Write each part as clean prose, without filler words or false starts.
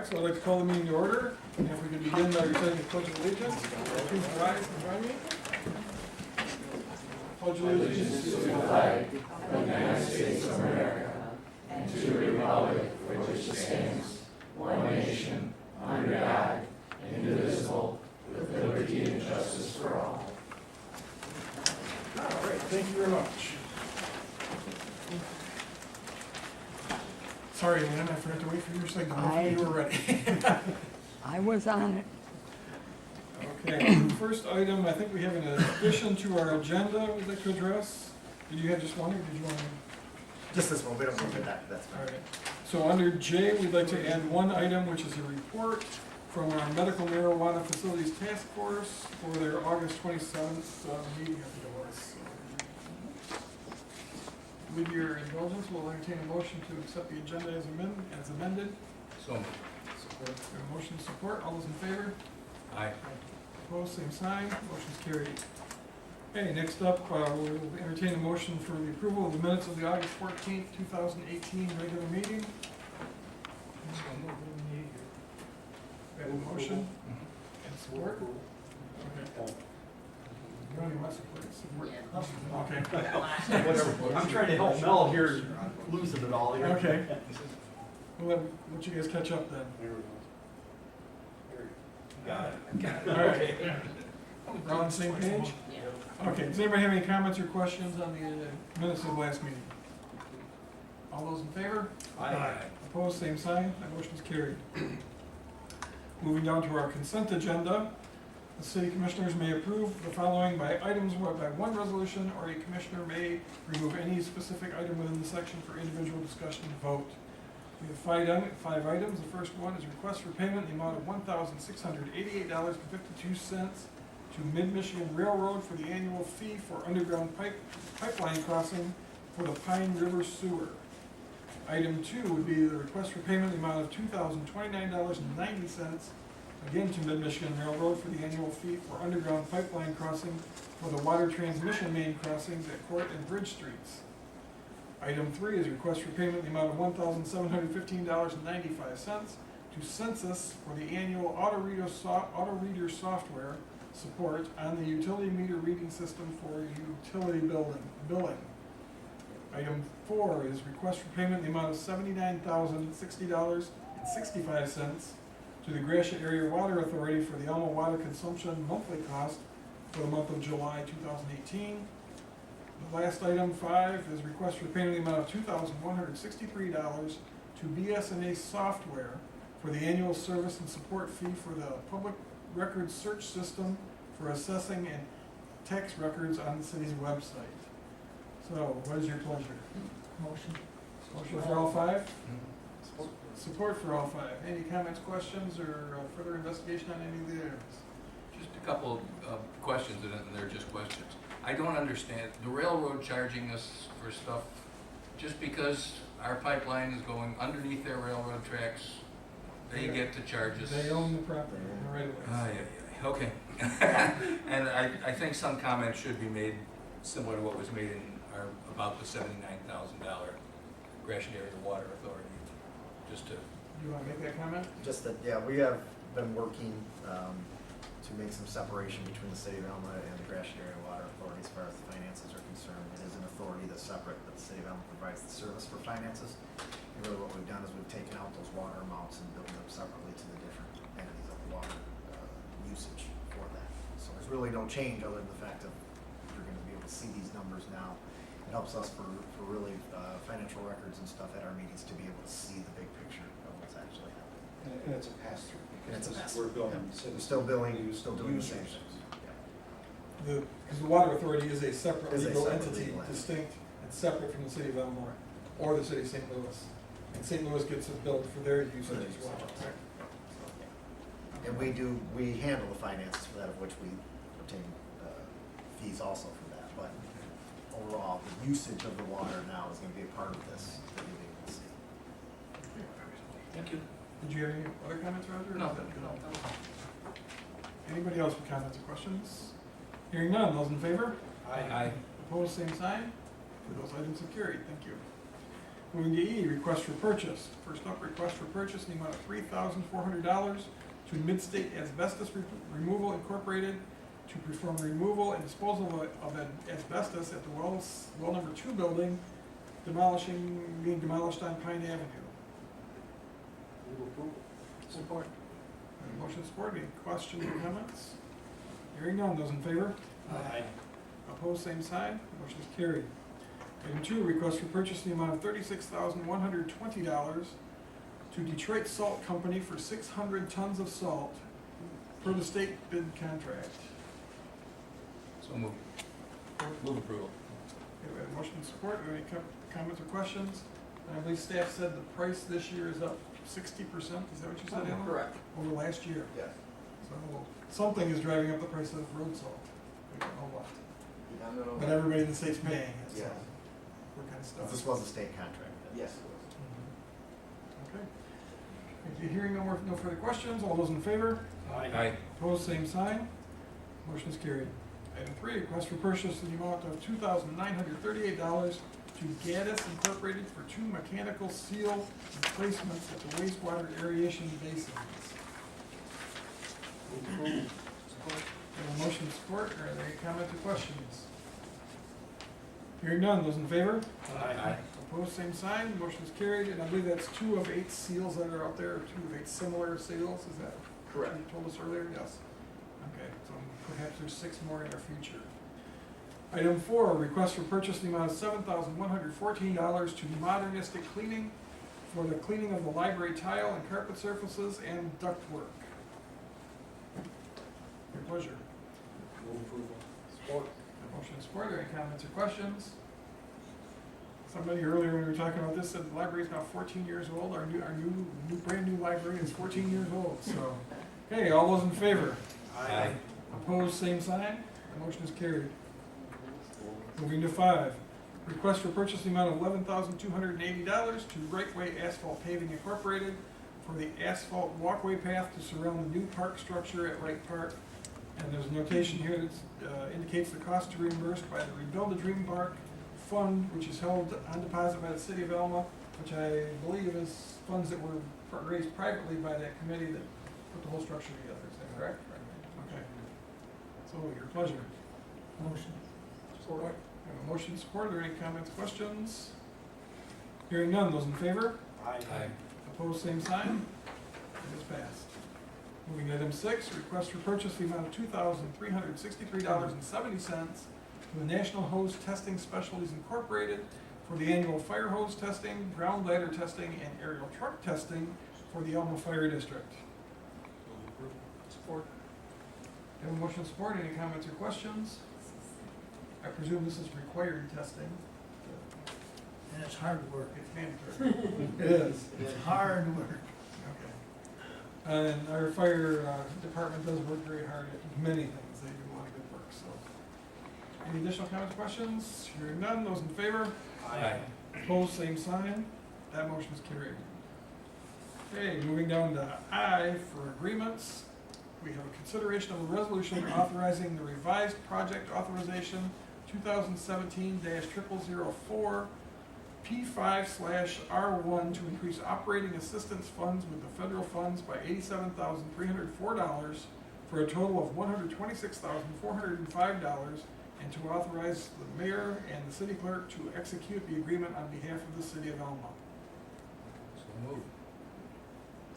right, so I'd like to call the meeting to order. And if we could begin by reciting the Pledge of Allegiance. Please rise and join me. Pledge allegiance to the flag of the United States of America and to the republic for which it stands, one nation, under God, indivisible, with liberty and justice for all. All right, thank you very much. Sorry, Lynn, I forgot to wait for your signal. Hopefully you were ready. I was on it. Okay, first item, I think we have an addition to our agenda we'd like to address. Did you have just one, or did you want to? Just this one, we don't need that, that's All fine. right. So under J, we'd like to add one item, which is a report from our Medical Marijuana Facilities Task Force for their August 27th meeting, I think it was. With your indulgence, we'll entertain a motion to accept the agenda as amended. So moved. Support. We have a motion to support. All those in favor? Aye. Opposed, same sign. Motion's carried. Okay, next up, we'll entertain a motion for the approval of the minutes of the August 14th, 2018 regular meeting. We have a motion and support. Okay. You only want support. Okay. Whatever, I'm trying to help Mel here, losing it all here. Okay. We'll let you guys catch up then. Got it. All right. We're on the same page? Okay, does anybody have any comments or questions on the minutes of the last meeting? All those in favor? Aye. Opposed, same sign. That motion is carried. Moving down to our consent agenda. The city commissioners may approve the following by items by one resolution, or a commissioner may remove any specific item within the section for individual discussion and vote. We have five items. The first one is request for payment in the amount of $1,688.52 to Mid-Michigan Railroad for the annual fee for underground pipeline crossing for the Pine River Sewer. Item 2 would be the request for payment in the amount of $2,029.90, again to Mid-Michigan Railroad for the annual fee for underground pipeline crossing for the water transmission main crossings at Court and Bridge Streets. Item 3 is request for payment in the amount of $1,715.95 to Census for the annual auto reader software support on the utility meter reading system for utility billing. Item 4 is request for payment in the amount of $79,060.65 to the Gratiot Area Water Authority for the Alma water consumption monthly cost for the month of July 2018. The last item, 5, is request for payment in the amount of $2,163 to BSNA Software for the annual service and support fee for the public records search system for assessing and tax records on the city's website. So, what is your pleasure? Motion. Motion for all 5? Support for all 5. Any comments, questions, or further investigation on any of the items? Just a couple of questions, and they're just questions. I don't understand, the railroad charging us for stuff just because our pipeline is going underneath their railroad tracks, they get to charge us. They own the property, the right of way. Okay. And I think some comment should be made similar to what was made in about the $79,000 Gratiot Area Water Authority, just to. You want to make that comment? Just that, yeah, we have been working to make some separation between the city of Alma and the Gratiot Area Water Authority as far as the finances are concerned. It is an authority that's separate, but the city of Alma provides the service for finances. And really what we've done is we've taken out those water amounts and built them separately to the different entities of water usage for that. So there's really no change other than the fact that you're going to be able to see these numbers now. It helps us for really financial records and stuff at our meetings to be able to see the big picture of what's actually happening. And it's a pass-through. And it's a because pass-through. We're billing. Yeah. citizens. We're still billing, Use- still doing the same users. things. Because the water authority is a separate Is a legal separate entity, legal entity. distinct and separate from the city of Elmore or the city of St. Louis. And St. Louis gets a bill for their usage as well. And we handle the finances for that, of which we obtain fees also for that. But overall, the usage of the water now is going to be a part of this that you'll be able to see. Thank you. Did you have any other comments, Roger? No. Anybody else with comments or questions? Hearing none, those in favor? Aye. Opposed, same sign. For those items have carried, thank you. Moving to E, request for purchase. First up, request for purchase in the amount of $3,400 to Midstate Asbestos Removal Incorporated to perform removal and disposal of asbestos at the well number 2 building being demolished on Pine Avenue. Support. Motion support, any questions or comments? Hearing none, those in favor? Aye. Opposed, same sign, motion is carried. Item 2, request for purchase in the amount of $36,120 to Detroit Salt Company for 600 tons of salt per the state bid contract. So move. Move approval. Okay, we have a motion and support, are there any comments or questions? And I believe staff said the price this year is up 60%, is that what you said, Alan? Correct. Over last year. Yes. So something is driving up the price of road salt. We don't know what. Yeah, But everybody in the state's paying it, so Yes. what kind of stuff? This was a state contract. Yes. Okay. If you're hearing no further questions, all those in favor? Aye. Opposed, same sign. Motion is carried. Item 3, request for purchase in the amount of $2,938 to Gaddis Incorporated for 2 mechanical seal replacements at the wastewater aeration basins. We have a motion and support. Are there any comments or questions? Hearing none, those in favor? Aye. Opposed, same sign, motion is carried, and I believe that's 2 of 8 seals that are out there, 2 of 8 similar seals, is that what Correct. you told us earlier? Yes. Okay, so perhaps there's 6 more in our future. Item 4, request for purchase in the amount of $7,114 to Modernistic Cleaning for the cleaning of the library tile and carpet surfaces and ductwork. Your pleasure. Move approval. Support. Motion and support, are there any comments or questions? Somebody earlier when we were talking about this said the library is now 14 years old. Our brand new library is 14 years old, so. Okay, all those in favor? Aye. Opposed, same sign. The motion is carried. Moving to 5, request for purchase in the amount of $11,280 to Breakaway Asphalt Paving Incorporated for the asphalt walkway path to surround the new park structure at Wright Park. And there's a notation here that indicates the cost to be reimbursed by the Rebuild the Dream Park Fund, which is held on deposit by the city of Alma, which I believe is funds that were raised privately by that committee that put the whole structure together. Is that correct? Okay. So your pleasure. Motion. Support. We have a motion support. Are there any comments, questions? Hearing none. Those in favor? Aye. Opposed, same sign. It is passed. Moving to item 6, request for purchase in the amount of $2,363.70 to the National Hose Testing Specialties Incorporated for the annual fire hose testing, ground ladder testing, and aerial truck testing for the Alma Fire District. Move approval. Support. Have a motion support. Any comments or questions? I presume this is required testing. And it's hard work. It's mandatory. It is. It's hard work. Okay. And our fire department does work very hard at many things. They do a lot of good work, so. Any additional comments, questions? Hearing none, those in favor? Aye. Opposed, same sign. That motion is carried. Okay, moving down to I for agreements. We have a consideration of a resolution authorizing the revised project authorization 2017-0004 P5/R1 to increase operating assistance funds with the federal funds by $87,304 for a total of $126,405, and to authorize the mayor and the city clerk to execute the agreement on behalf of the city of Alma. So move.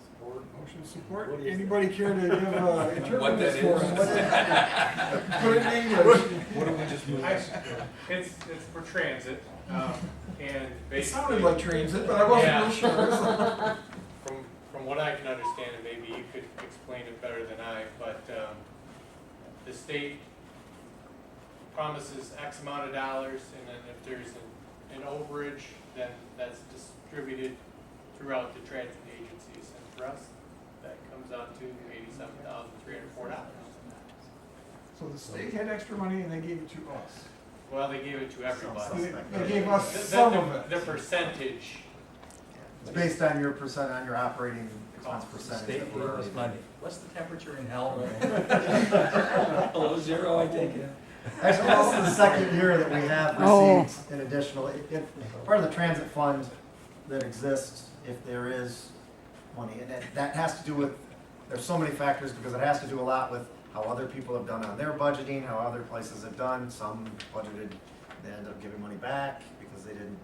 Support. Motion support. What is Anybody care to give interpret What this that for is. us? Put it in English. What do we just move? It's for transit, and It basically. sounded like transit, but I wasn't Yeah. real sure. From what I can understand, and maybe you could explain it better than I, but, the state promises X amount of dollars, and then if there's an overage, then that's distributed throughout the transit agencies, and for us, that comes out to $87,304. So the state had extra money and they gave it to us. Well, they gave it to So everybody. they gave us some of it. The percentage. It's based on your operating expense percentage. State that gave we're us already- money. What's the temperature in hell? Below zero, I take it. Actually, this is the second year that we have Oh. received an additional, part of the transit fund that exists if there is money. And that has to do with, there's so many factors, because it has to do a lot with how other people have done on their budgeting, how other places have done. Some budgeted, they end up giving money back because they didn't,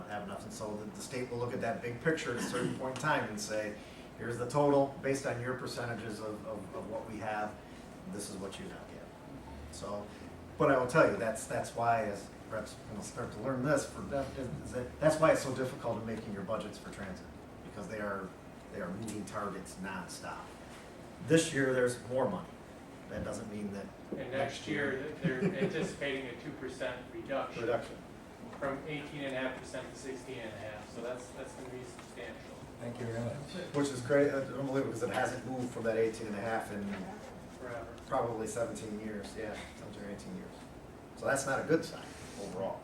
have enough. And so the state will look at that big picture at a certain point in time and say, here's the total, based on your percentages of what we have, this is what you now get. So, but I will tell you, that's why, as reps start to learn this, that's why it's so difficult in making your budgets for transit, because they are moving targets nonstop. This year, there's more money. That doesn't mean that. And next year, they're anticipating a 2% reduction from 18.5% to 16.5%, so that's gonna be substantial. Thank you very much. Which is great, unbelievable, because it hasn't moved from that 18.5 in Forever. probably 17 years, 17 or 18 years. So that's not a good sign overall.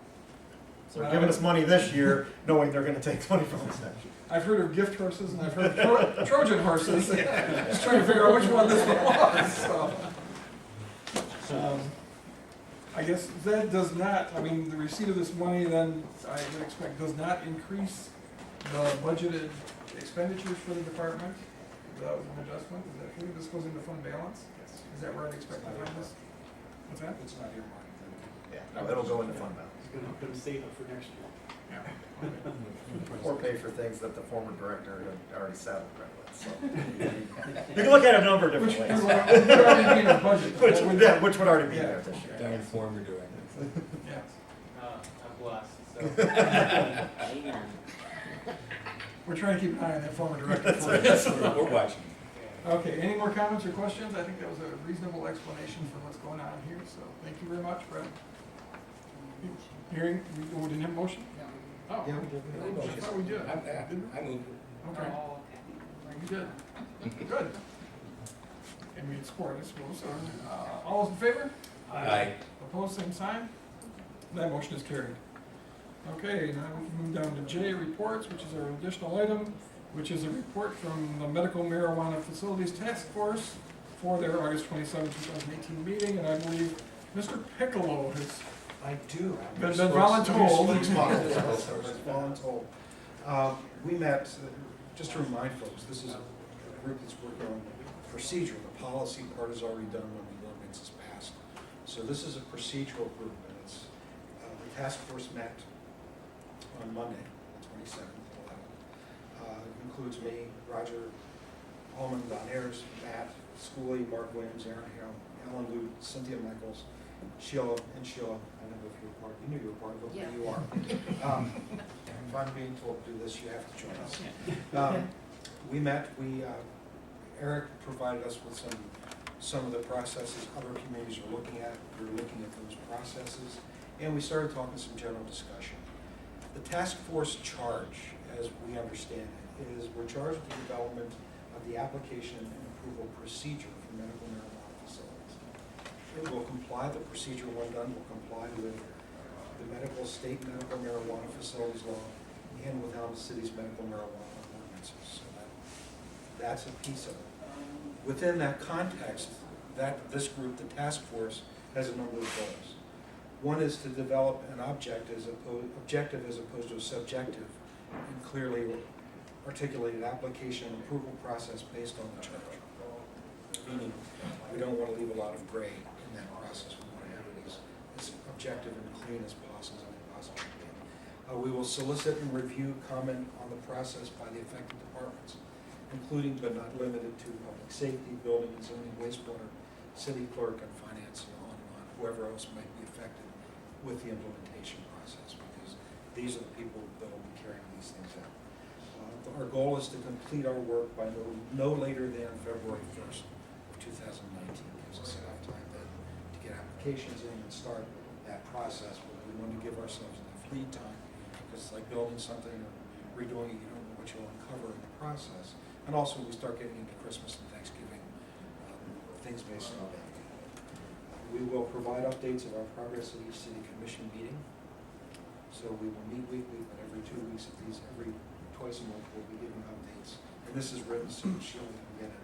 So they're giving us money this year, knowing they're gonna take money from us next year. I've heard of gift horses and I've heard of Trojan horses. Just trying to figure out which one this one was, so. I guess that does not, I mean, the receipt of this money then, I would expect, does not increase the budgeted expenditures for the department. That was an adjustment, is that true? This goes into fund balance? Yes. Is that where I'd expect to find this? What's that? It's not earmarked. Yeah, no, it'll go into fund balance. It's gonna save it for next year. Or pay for things that the former director had already settled right with, so. You can look at it a number of Which different would ways. already be in the budget. Which would already be Yeah. there this year. Darn former director. Yes. I'm blessed, so. We're trying to keep an eye on that former director for you. We're watching. Okay, any more comments or questions? I think that was a reasonable explanation for what's going on here, so thank you very much, Brett. Hearing, we didn't have a motion? Oh. Yeah, we did. I thought we did. I moved. Okay. We did. Good. And we had support, I suppose, so, all those in favor? Aye. Opposed, same sign? That motion is carried. Okay, now we can move down to J, reports, which is our additional item, which is a report from the Medical Marijuana Facilities Task Force for their August 27, 2018 meeting, and I believe Mr. Piccolo has I do. been voluntold. Voluntold. We met, just to remind folks, this is a group that's working on procedure. The policy part is already done when the ordinance is passed. So this is a procedural group, and it's, the task force met on Monday, the 27th, includes me, Roger Holman, Don Ayers, Matt Schooley, Mark Williams, Aaron Hale, Alan Lute, Cynthia Michaels, Sheila, I don't know if you were part, you knew you were part of it, but you are. If I'm being told to do this, you have to join us. We met, Eric provided us with some of the processes other communities are looking at. We were looking at those processes, and we started talking some general discussion. The task force charge, as we understand it, is we're charged with the development of the application and approval procedure for medical marijuana facilities. It will comply, the procedure when done will comply with the state medical marijuana facilities law and with Alma City's medical marijuana ordinances. So that's a piece of it. Within that context, this group, the task force, has a number of goals. One is to develop an objective as opposed to a subjective and clearly articulated application and approval process based on the charge. Meaning, we don't want to leave a lot of gray in that process. We want to have it as objective and clean as possible. We will solicit and review comment on the process by the affected departments, including but not limited to public safety, building and zoning, wastewater, city clerk, and finance, and on, whoever else might be affected with the implementation process, because these are the people that will be carrying these things out. Our goal is to complete our work by no later than February 1st of 2019. Gives us enough time then to get applications in and start that process. But we want to give ourselves enough lead time, because it's like building something or redoing it, you don't know what you'll uncover in the process. And also we start getting into Christmas and Thanksgiving, things may slow down. We will provide updates of our progress at each city commission meeting. So we will meet weekly, but every 2 weeks at least, twice a month we'll be giving updates. And this is written so she'll get it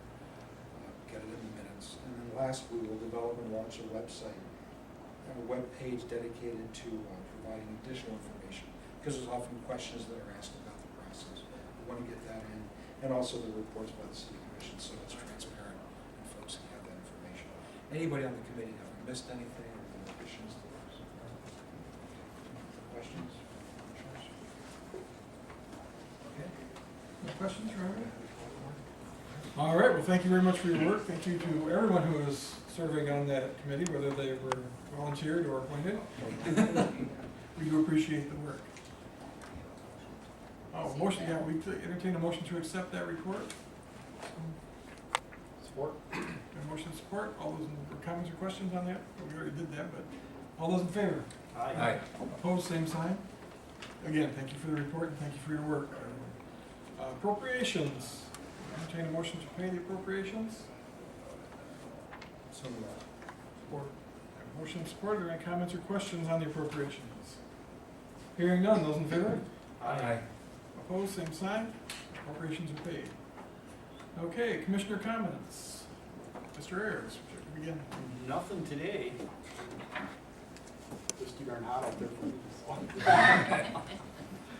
in the minutes. And then last, we will develop and launch a website, a web page dedicated to providing additional information, because there's often questions that are asked about the process. want to get that in, and also the reports by the city commission, so it's transparent and folks can have that information. Anybody on the committee, have we missed anything, or any additions to this? Questions? Okay. No questions, Robert? All right, well, thank you very much for your work. Thank you to everyone who is serving on that committee, whether they were volunteered or appointed. We do appreciate the work. Oh, motion, yeah, we entertain a motion to accept that report. Support? A motion to support. All those in, comments or questions on that? Well, we already did that, but all those in favor? Aye. Opposed, same sign. Again, thank you for the report and thank you for your work. Appropriations. Entertain a motion to pay the appropriations. So moved. Support. Motion and support. Are there any comments or questions on the appropriations? Hearing none. Those in favor? Aye. Opposed, same sign. Appropriations are paid. Okay, commissioner comments. Mr. Ayers, would you like to begin? Nothing today. Just too darn hot out there for me.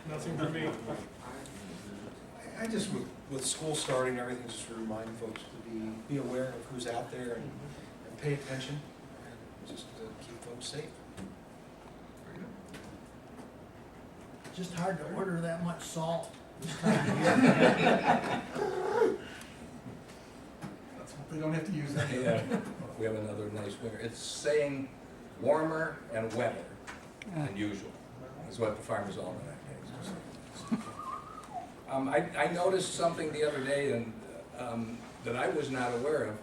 Nothing for me. I just, with school starting, everything, just to remind folks to be aware of who's out there and pay attention, and just keep folks safe. Very good. Just hard to order that much salt this time of year. Let's hope they don't have to use that. Yeah, we have another nice winter. It's saying warmer and wetter than usual, is what the Farmer's Almanac has. I noticed something the other day and that I was not aware of.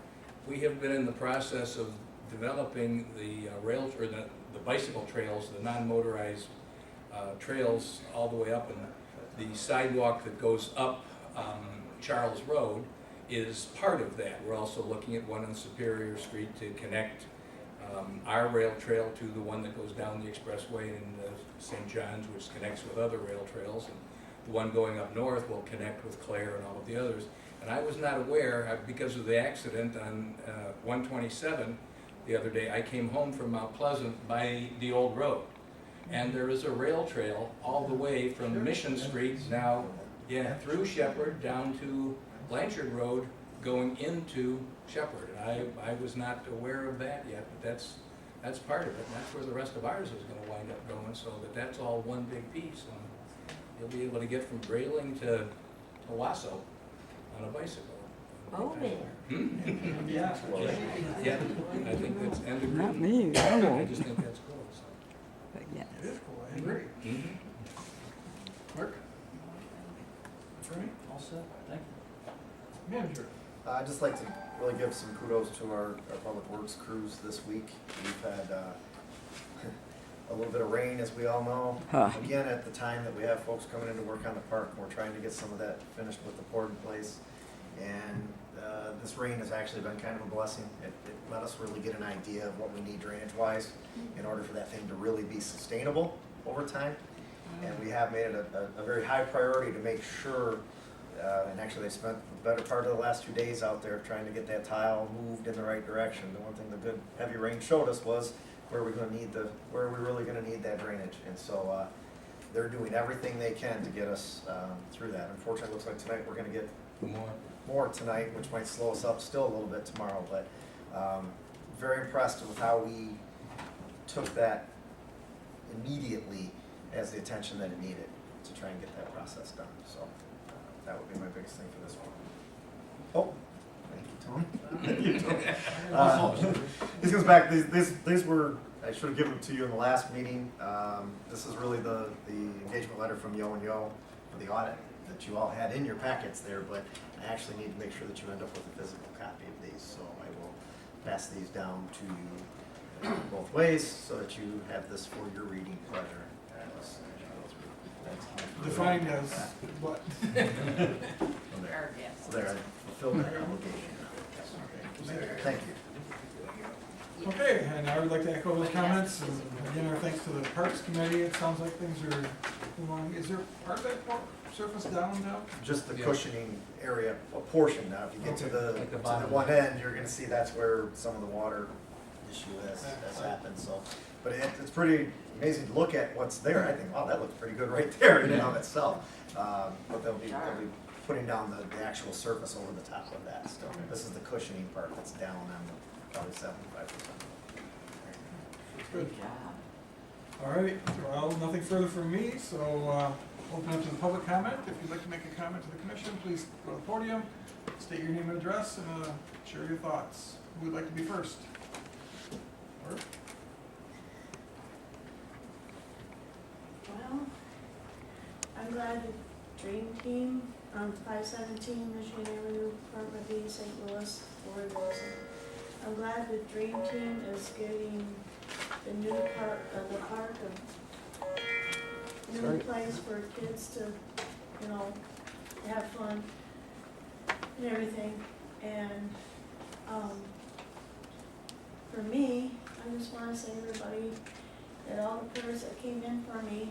We have been in the process of developing the rail, or the bicycle trails, the non-motorized trails all the way up, and the sidewalk that goes up Charles Road is part of that. We're also looking at one on Superior Street to connect our rail trail to the one that goes down the expressway in St. John's, which connects with other rail trails. And the one going up north will connect with Clare and all of the others. And I was not aware, because of the accident on 127 the other day, I came home from Mount Pleasant by the old road. And there is a rail trail all the way from Mission Street now, yeah, through Shepherd down to Blanchard Road going into Shepherd. And I was not aware of that yet, but that's part of it. And that's where the rest of ours is going to wind up going, so that's all one big piece. And you'll be able to get from Grayling to Owasso on a bicycle. Oh, man. Hmm? Yeah. Yeah, I think that's end of Not green. me, I I won't, just think that's cool, so. but yes. It is cool, I agree. Mhm. Clerk? Attorney? All set, thank you. Manager? I'd just like to really give some kudos to our public works crews this week. We've had a little bit of rain, as we all know. Huh. Again, at the time that we have folks coming in to work on the park, we're trying to get some of that finished with the poured in place. And this rain has actually been kind of a blessing. It let us really get an idea of what we need drainage-wise in order for that thing to really be sustainable over time. And we have made it a very high priority to make sure, and actually they spent the better part of the last 2 days out there trying to get that tile moved in the right direction. The one thing the good heavy rain showed us was where we're really gonna need that drainage. And so they're doing everything they can to get us through that. Unfortunately, it looks like tonight we're gonna get more tonight, which might slow us up still a little bit tomorrow, but very impressed with how we took that immediately as the attention that it needed to try and get that process done. So that would be my biggest thing for this one. Oh, thank you, Tony. This goes back, these were, I should have given them to you in the last meeting. This is really the engagement letter from Yo and Yo for the audit that you all had in your packets there, but I actually need to make sure that you end up with a physical copy of these, so I will pass these down to you both ways so that you have this for your reading pleasure. Defined as what? There, I fulfilled that obligation. Thank you. Okay, and I would like to echo those comments, and again, our thanks to the Parks Committee. It sounds like things are moving along. Is there part of that surface down now? Just the Yeah. cushioning area, a portion. Now, if you get to the, Like the to the bottom. one end, you're gonna see that's where some of the water issue has happened. So But it's pretty amazing to look at what's there. I think, wow, that looks pretty good right there in and of itself. But they'll be putting down the actual surface over the top of that still. This is the cushioning part that's down on probably 75%. Good. Good job. All right, well, nothing further from me, so open up to the public comment. If you'd like to make a comment to the commission, please go to the podium, state your name and address, and share your thoughts. Who would like to be first? Art? Well, I'm glad the Dream Team on 517 Michigan Avenue, Apartment B, St. Louis, Florida. I'm glad the Dream Team is getting the new part of the park, a new place for kids to, you know, have fun and everything. And for me, I just want to say to everybody that all the prayers that came in for me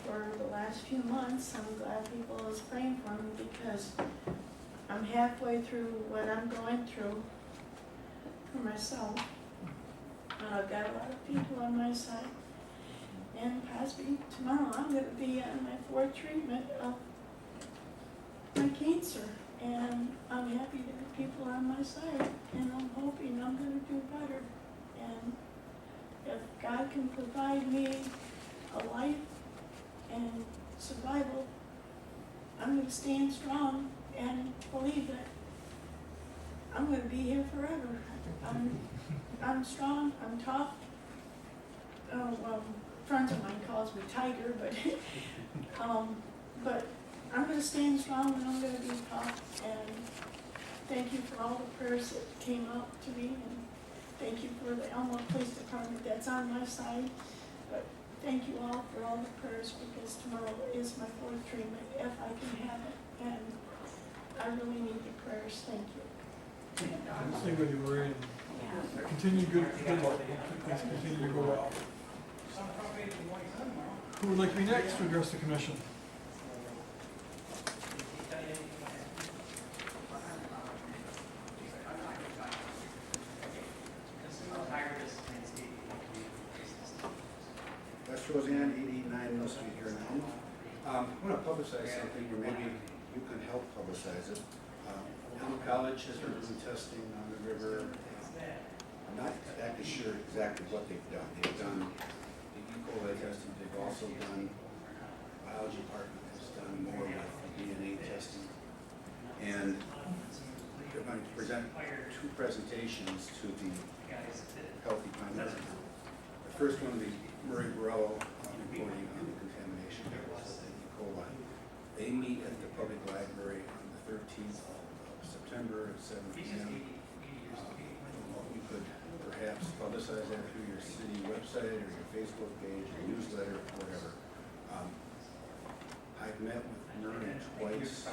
for the last few months, I'm glad people is praying for me, because I'm halfway through what I'm going through for myself. And I've got a lot of people on my side. And possibly tomorrow I'm going to be on my 4th treatment of my cancer. And I'm happy to have people on my side. And I'm hoping I'm going to do better. And if God can provide me a life and survival, I'm going to stand strong and believe that I'm going to be here forever. I'm strong, I'm tough. Oh, well, friends of mine calls me Tiger, but I'm going to stand strong and I'm going to be tough. And thank you for all the prayers that came up to me, and thank you for the Elmo Police Department that's on my side. But thank you all for all the prayers, because tomorrow is my 4th treatment, if I can have it. And I really need the prayers. Thank you. Stay with you, Lorraine. Continue good work. Things continue to go well. Who would like to be next to address the commission? That's Roseanne, 889 Mill Street here in Elm. I want to publicize something, or maybe you can help publicize it. Elm College has been doing testing on the river. I'm not exactly sure exactly what they've done. They've done the E. coli testing. They've also done, biology department has done more with the DNA testing. And they're going to present 2 presentations to the Healthy Pine River. The first one will be Murray Borello reporting on the contamination levels of the E. coli. They meet at the public library on the 13th of September at 7 p.m. You could perhaps publicize that through your city website or your Facebook page, or newsletter, or whatever. I've met with Murray twice.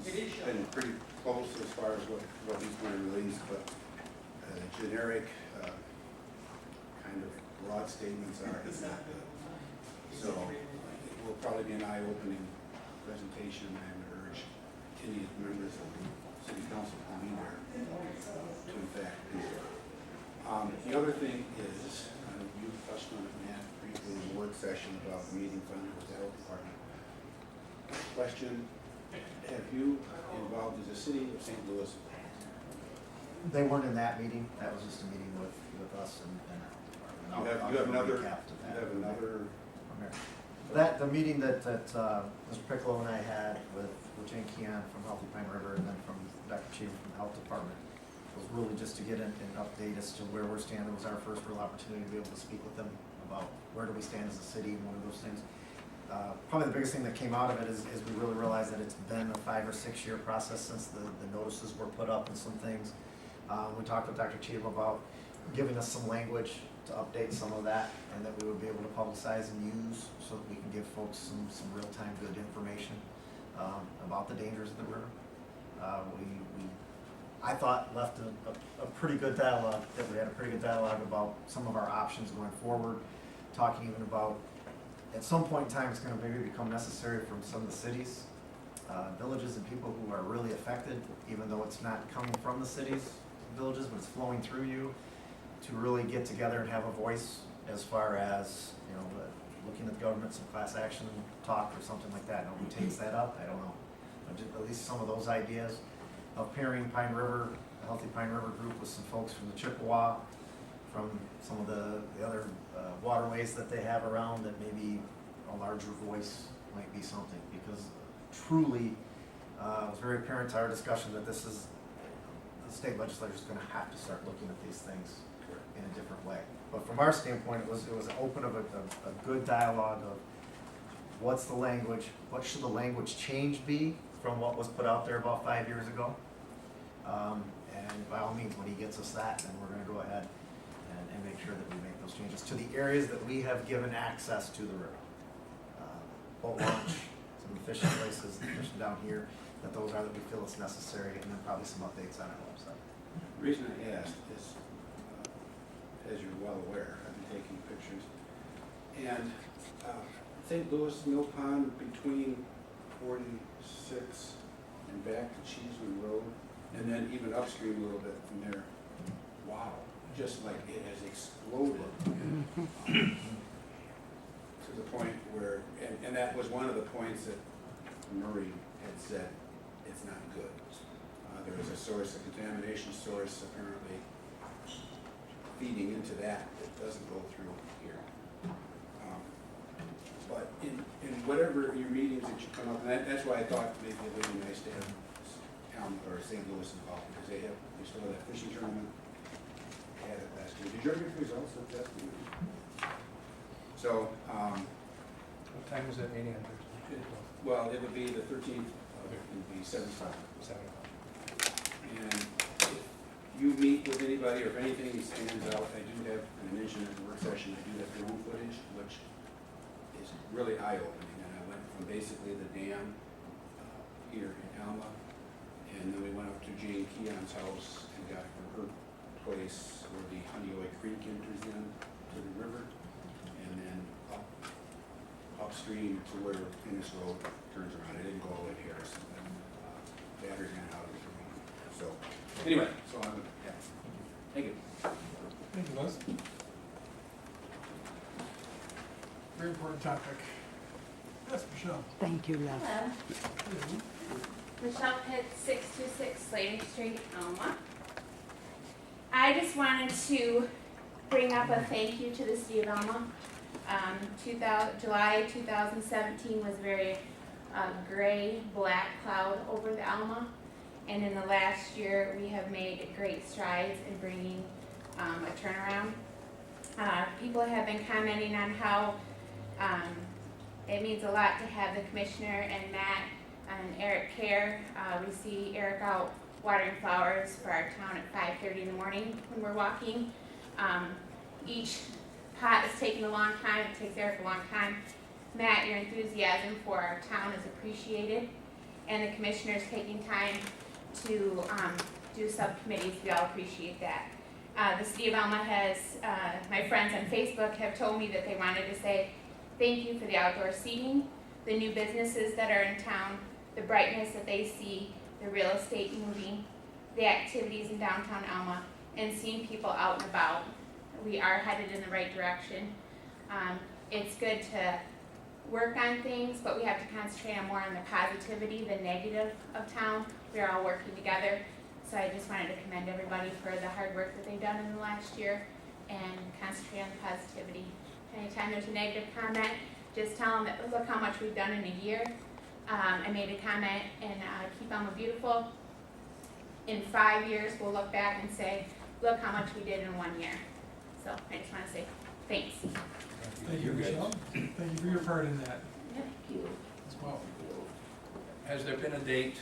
He's been pretty close as far as what he's going to release, but generic kind of broad statements are not good. So it will probably be an eye-opening presentation, and I would urge any members of the city council to be there to in fact do it. The other thing is, you touched on it, Matt, briefly in the work session about the meeting funded with the health department. Question, have you involved as a city of St. Louis? They weren't in that meeting. That was just a meeting with us and You have another. The meeting that Mr. Piccolo and I had with Jane Keon from Healthy Pine River, and then from Dr. Cheatham from the Health Department, was really just to get an update as to where we're standing. It was our first real opportunity to be able to speak with them about where do we stand as a city, and one of those things. Probably the biggest thing that came out of it is we really realized that it's been a 5 or 6 year process since the notices were put up and some things. We talked with Dr. Cheatham about giving us some language to update some of that, and that we would be able to publicize and use, so that we can give folks some real-time good information about the dangers of the river. I thought left a pretty good dialogue, that we had a pretty good dialogue about some of our options going forward, talking even about, at some point in time, it's going to maybe become necessary from some of the cities, villages and people who are really affected, even though it's not coming from the cities, villages, but it's flowing through you, to really get together and have a voice as far as, you know, looking at government, some class action talk or something like that. Now, who takes that up, I don't know. But just at least some of those ideas of pairing Pine River, the Healthy Pine River group with some folks from the Chippewa, from some of the other waterways that they have around, that maybe a larger voice might be something. Because truly, it was very apparent to our discussion that this is, the state legislature is gonna have to start looking at these things in a different way. But from our standpoint, it was open of a good dialogue of what's the language, what should the language change be from what was put out there about 5 years ago? And by all means, when he gets us that, then we're gonna go ahead and make sure that we make those changes to the areas that we have given access to the river. Boat launch, some of the fishing places, the fishing down here, that those are that we feel it's necessary, and then probably some updates on our website. The reason I asked is, as you're well aware, I've been taking pictures. And St. Louis Mill Pond between 46 and back to Cheeseman Road, and then even upstream a little bit from there. Wow, just like it has exploded. To the point where, and that was one of the points that Murray had said, it's not good. There is a source, a contamination source apparently feeding into that doesn't go through here. But in whatever your meetings that you come up, and that's why I thought maybe it would be nice to have Elm or St. Louis involved, because they still have that fishing tournament. They had it last year. Did you ever get the results of that meeting? So, What time is that meeting on Thursday? well, it would be the 13th, it would be 7 o'clock. 7 o'clock. And if you meet with anybody or if anything stands out, I do have, and I mentioned in the work session, I do have drone footage, which is really eye-opening. And I went from basically the dam here in Alma, and then we went up to Jane Keon's house and got from her place where the Honeoye Creek enters in to the river, and then upstream to where Innis Road turns around. I didn't go all the way to Harrison, but battery ran out of the drone. So, anyway, so I'm, yeah. Thank you. Thank you, Les. Very important topic. Yes, Michelle. Thank you, Les. Hello. Michelle Pitt, 626 Slater Street, Alma. I just wanted to bring up a thank you to the city of Alma. July 2017 was very gray, black cloud over the Alma. And in the last year, we have made great strides in bringing a turnaround. People have been commenting on how it means a lot to have the commissioner and Matt and Eric care. We see Eric out watering flowers for our town at 5:30 in the morning when we're walking. Each pot is taking a long time. It takes Eric a long time. Matt, your enthusiasm for our town is appreciated, and the commissioner's taking time to do subcommittees. We all appreciate that. The city of Alma has, my friends on Facebook have told me that they wanted to say thank you for the outdoor seating, the new businesses that are in town, the brightness that they see, the real estate moving, the activities in downtown Alma, and seeing people out and about. We are headed in the right direction. It's good to work on things, but we have to concentrate on more on the positivity, the negative of town. We are all working together. So I just wanted to commend everybody for the hard work that they've done in the last year and concentrate on the positivity. Anytime there's a negative comment, just tell them that look how much we've done in a year. I made a comment in Keep Alma Beautiful. In 5 years, we'll look back and say, look how much we did in 1 year. So I just want to say thanks. Thank you, Michelle. Thank you for your part in that Thank you. as well. Has there been a date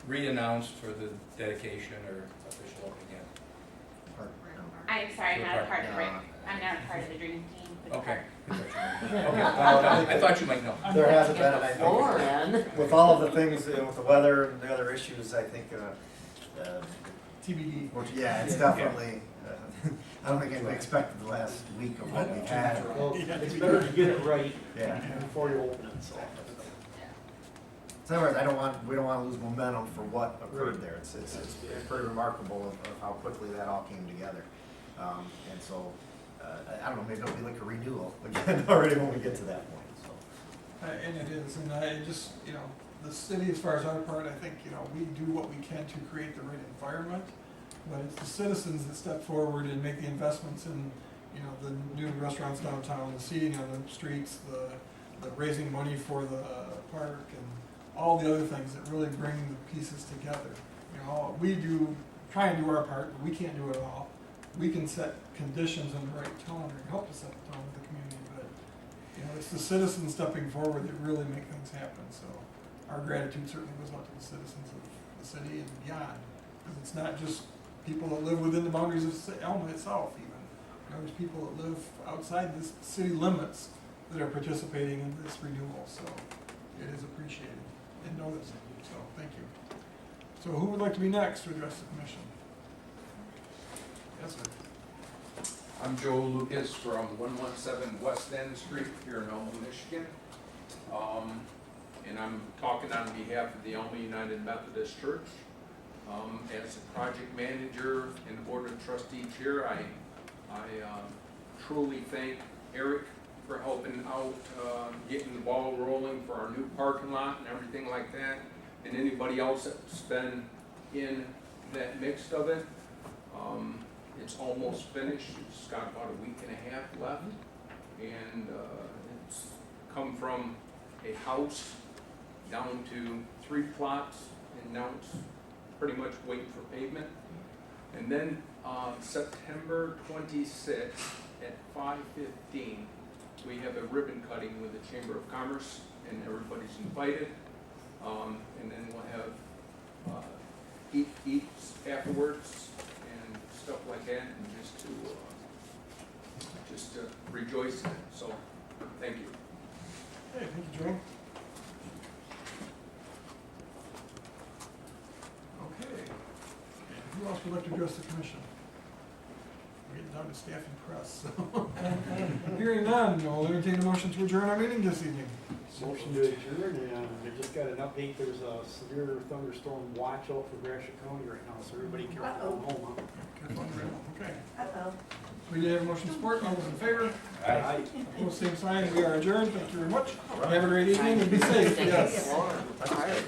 re-announced for the dedication or official opening yet? I'm sorry, I'm not a part of the, No. I'm not a part of the dream team. for the Okay. park. Okay, I thought you might know. There hasn't been, and I think Lauren. with all of the things, with the weather and the other issues, I think, TBD. yeah, it's definitely, I don't think anybody expected the last week of what we've had. Well, it's better to get it right Yeah. before you open it, so. in other words, we don't wanna lose momentum for what occurred there. It's pretty remarkable of how quickly that all came together. And so, I don't know, maybe it'll be like a renewal again already when we get to that point, so. And it is, and I just, the city, as far as our part, I think, we do what we can to create the right environment, but it's the citizens that step forward and make the investments in, the new restaurants downtown, the seating on the streets, the raising money for the park, and all the other things that really bring the pieces together. We try and do our part, but we can't do it all. We can set conditions and the right tone, or help to set the tone with the community, but it's the citizens stepping forward that really make things happen, so our gratitude certainly goes out to the citizens of the city and beyond, because it's not just people that live within the boundaries of Alma itself even. There's people that live outside the city limits that are participating in this renewal, so it is appreciated and noticed, so thank you. So who would like to be next to address the commission? Yes, sir. I'm Joe Lucas from 117 West End Street here in Alma, Michigan. And I'm talking on behalf of the Alma United Methodist Church. As a project manager and board of trustee chair, I truly thank Eric for helping out, getting the ball rolling for our new parking lot and everything like that, and anybody else that's been in that mix of it. It's almost finished. It's got about a week and a half left, and it's come from a house down to 3 plots, and now it's pretty much waiting for pavement. And then September 26th at 5:15, we have a ribbon cutting with the Chamber of Commerce, and everybody's invited. And then we'll have eats afterwards and stuff like that, and just to rejoice in it. So, thank you. Hey, thank you, Joe. Okay. Who else would like to address the commission? We're getting down to staff and press, so. Hearing none, I'll entertain a motion to adjourn our meeting this evening. Motion to adjourn, and I just got an update, there's a severe thunderstorm watch out for Gratiot County right now, so everybody careful at home, huh? Careful on the rail. Okay. Uh-oh. We did have a motion to support. All those in favor? Aye. Opposed, same sign. We are adjourned. Thank you very much. Have a great evening and be safe. Yes.